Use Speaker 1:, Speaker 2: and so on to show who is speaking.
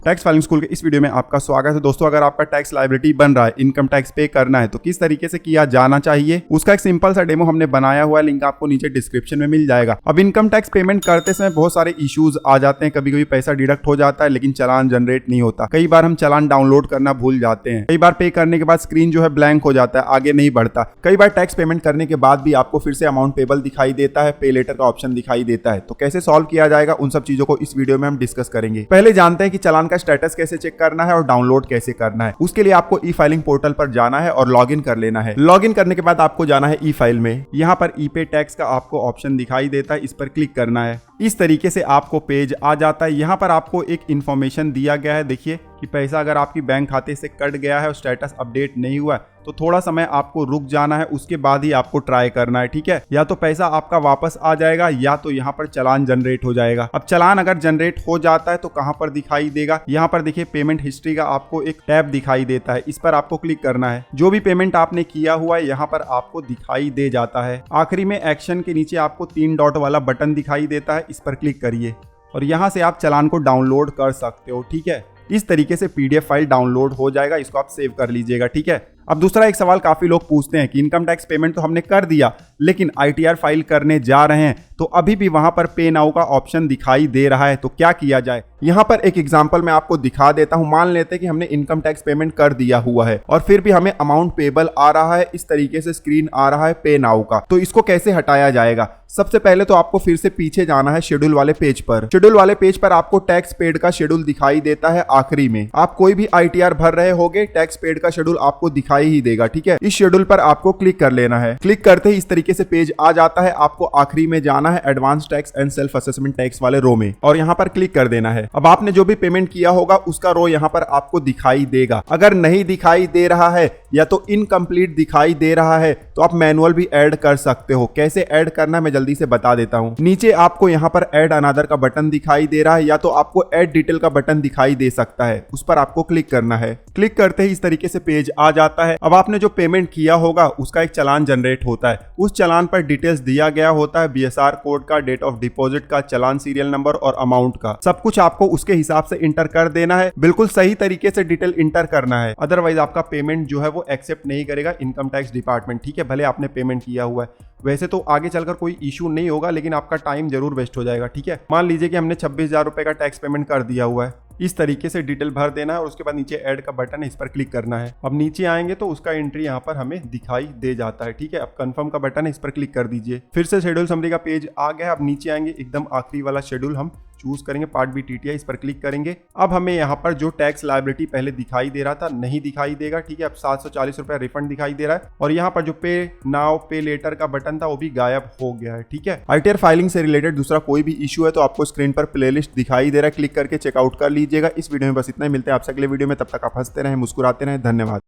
Speaker 1: Tax filing school के इस video में आपका स्वागत है। दोस्तों, अगर आपका टैक्स लायबिलिटी बन रहा है, इनकम टैक्स पे करना है, तो किस तरीके से किया जाना चाहिए उसका एक सिंपल सा डेमो हमने बनाया हुआ है। लिंक आपको नीचे डिस्क्रिप्शन में मिल जाएगा। अब इनकम टैक्स पेमेंट करते समय बहुत सारे इश्यूज आ जाते हैं। कभी कभी पैसा डिडक्ट हो जाता है लेकिन चालान जनरेट नहीं होता। कई बार हम चालान डाउनलोड करना भूल जाते हैं। कई बार पे करने के बाद स्क्रीन जो है ब्लैंक हो जाता है, आगे नहीं बढ़ता। कई बार टैक्स पेमेंट करने के बाद भी आपको फिर से अमाउंट पेबल दिखाई देता है, पे लेटर का ऑप्शन दिखाई देता है। तो कैसे सॉल्व किया जाएगा, उन सब चीजों को इस वीडियो में हम डिस्कस करेंगे। पहले जानते हैं कि चालान का स्टेटस कैसे चेक करना है और डाउनलोड कैसे करना है। उसके लिए आपको ई फाइलिंग पोर्टल पर जाना है और लॉगिन कर लेना है। लॉगिन करने के बाद आपको जाना है ई फाइल में। यहाँ पर ई पे टैक्स का आपको ऑप्शन दिखाई देता है, इस पर क्लिक करना है। इस तरीके से आपको पेज आ जाता है। यहाँ पर आपको एक इंफॉर्मेशन दिया गया है, देखिए कि पैसा अगर आपकी बैंक खाते से कट गया है और स्टेटस अपडेट नहीं हुआ है तो थोड़ा समय आपको रुक जाना है, उसके बाद ही आपको ट्राई करना है। ठीक है, या तो पैसा आपका वापस आ जाएगा या तो यहाँ पर चालान जनरेट हो जाएगा। अब चालान अगर जनरेट हो जाता है तो कहाँ पर दिखाई देगा, यहाँ पर देखिए पेमेंट हिस्ट्री का आपको एक टैब दिखाई देता है, इस पर आपको क्लिक करना है। जो भी पेमेंट आपने किया हुआ है यहाँ पर आपको दिखाई दे जाता है। आखिरी में एक्शन के नीचे आपको 3 डॉट वाला बटन दिखाई देता है, इस पर क्लिक करिए और यहाँ से आप चालान को डाउनलोड कर सकते हो। ठीक है, इस तरीके से पीडीएफ फाइल डाउनलोड हो जाएगा। इसको आप सेव कर लीजिएगा। ठीक है, अब दूसरा एक सवाल काफी लोग पूछते हैं कि इनकम टैक्स पेमेंट तो हमने कर दिया लेकिन आईटीआर फाइल करने जा रहे हैं तो अभी भी वहां पर पे नाउ का ऑप्शन दिखाई दे रहा है, तो क्या किया जाए। यहाँ पर एक एग्जांपल मैं आपको दिखा देता हूं। मान लेते हैं कि हमने इनकम टैक्स पेमेंट कर दिया हुआ है और फिर भी हमें अमाउंट पेबल आ रहा है, इस तरीके से स्क्रीन आ रहा है पे नाउ का। तो इसको कैसे हटाया जाएगा। सबसे पहले तो आपको फिर से पीछे जाना है शेड्यूल वाले पेज पर। शेड्यूल वाले पेज पर आपको टैक्स पेड का शेड्यूल दिखाई देता है। आखिरी में आप कोई भी आईटीआर भर रहे होगे, टैक्स पेड का शेड्यूल आपको दिखाई ही देगा। ठीक है, इस शेड्यूल पर आपको क्लिक कर लेना है। क्लिक करते ही इस तरीके से पेज आ जाता है। आपको आखिरी में जाना है advance tax and self assessment tax वाले रो में और यहाँ पर क्लिक कर देना है। अब आपने जो भी पेमेंट किया होगा उसका रो यहाँ पर आपको दिखाई देगा। अगर नहीं दिखाई दे रहा है या तो इनकम्प्लीट दिखाई दे रहा है तो आप मैनुअल भी ऐड कर सकते हो। कैसे ऐड करना मैं जल्दी से बता देता हूँ। नीचे आपको यहाँ पर ऐड अनदर का बटन दिखाई दे रहा है या तो आपको ऐड डिटेल का बटन दिखाई दे सकता है, उस पर आपको क्लिक करना है। क्लिक करते ही इस तरीके से पेज आ जाता है। अब आपने जो पेमेंट किया होगा उसका एक चालान जनरेट होता है। उस चालान पर डिटेल्स दिया गया होता है, बीएसआर कोड का, डेट ऑफ डिपॉजिट का, चालान सीरियल नंबर और अमाउंट का। सब कुछ आपको उसके हिसाब से इंटर कर देना है। बिल्कुल सही तरीके से डिटेल इंटर करना है, अदरवाइज आपका पेमेंट जो है वो एक्सेप्ट नहीं करेगा इनकम टैक्स डिपार्टमेंट। ठीक है, भले आपने पेमेंट किया हुआ है। वैसे तो आगे चलकर कोई इशू नहीं होगा लेकिन आपका टाइम जरूर वेस्ट हो जाएगा। ठीक है, मान लीजिए कि हमने 26,000 रुपए का टैक्स पेमेंट कर दिया हुआ है। इस तरीके से डिटेल भर देना है और उसके बाद नीचे ऐड का बटन है, इस पर क्लिक करना है। अब नीचे आएंगे तो उसका एंट्री यहाँ पर हमें दिखाई दे जाता है। ठीक है, अब कंफर्म का बटन है, इस पर क्लिक कर दीजिए। फिर से शेड्यूल समरी का पेज आ गया। अब नीचे आएंगे, एकदम आखिरी वाला शेड्यूल हम चूज करेंगे, पार्ट बी टीटीआई, इस पर क्लिक करेंगे। अब हमें यहाँ पर जो टैक्स लायबिलिटी पहले दिखाई दे रहा था नहीं दिखाई देगा। ठीक है, अब 740 रुपया रिफंड दिखाई दे रहा है और यहाँ पर जो पे नाउ पे लेटर का बटन था वो भी गायब हो गया है। ठीक है, आईटीआर फाइलिंग से रिलेटेड दूसरा कोई भी इशू है तो आपको स्क्रीन पर प्लेलिस्ट दिखाई दे रहा है, क्लिक करके चेकआउट कर लीजिएगा। इस वीडियो में बस इतना ही। मिलते हैं आपसे अगले वीडियो में, तब तक आप हंसते रहें, मुस्कुराते रहें। धन्यवाद।